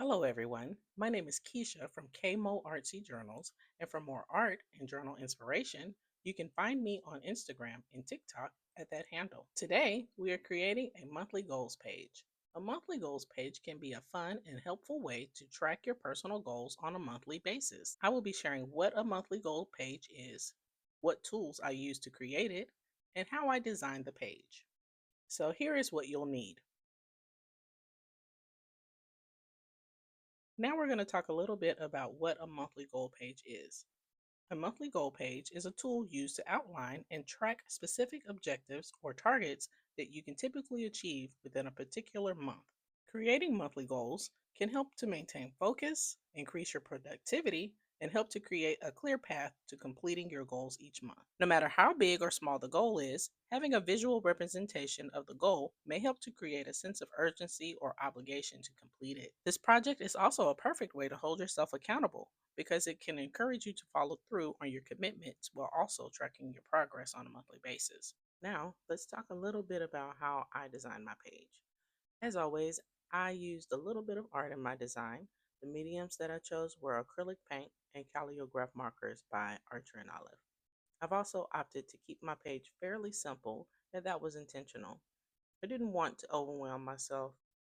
Hello, everyone. My name is Keisha from KMO Artsy Journals, and for more art and journal inspiration, you can find me on Instagram and TikTok at that handle. Today, we are creating a monthly goals page. A monthly goals page can be a fun and helpful way to track your personal goals on a monthly basis. I will be sharing what a monthly goal page is, what tools I use to create it, and how I designed the page. So, here is what you'll need. Now we're going to talk a little bit about what a monthly goal page is. A monthly goal page is a tool used to outline and track specific objectives or targets that you can typically achieve within a particular month. Creating monthly goals can help to maintain focus, increase your productivity, and help to create a clear path to completing your goals each month. No matter how big or small the goal is, having a visual representation of the goal may help to create a sense of urgency or obligation to complete it. This project is also a perfect way to hold yourself accountable because it can encourage you to follow through on your commitments while also tracking your progress on a monthly basis. Now, let's talk a little bit about how I designed my page. As always, I used a little bit of art in my design. The mediums that I chose were acrylic paint and calligraph markers by Archer and Olive. I've also opted to keep my page fairly simple, and that was intentional. I didn't want to overwhelm myself,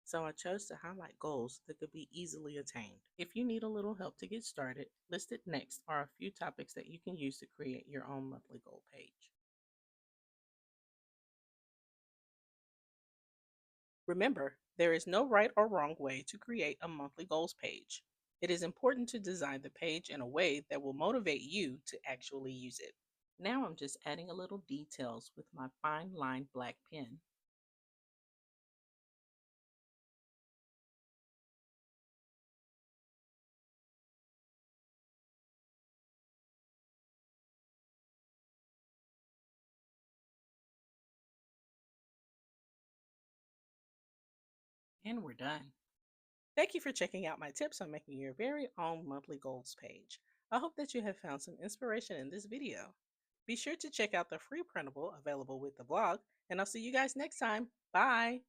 so I chose to highlight goals that could be easily attained. If you need a little help to get started, listed next are a few topics that you can use to create your own monthly goal page. Remember, there is no right or wrong way to create a monthly goals page. It is important to design the page in a way that will motivate you to actually use it. Now I'm just adding a little details with my fine line black pen. And we're done. Thank you for checking out my tips on making your very own monthly goals page. I hope that you have found some inspiration in this video. Be sure to check out the free printable available with the blog, and I'll see you guys next time. Bye!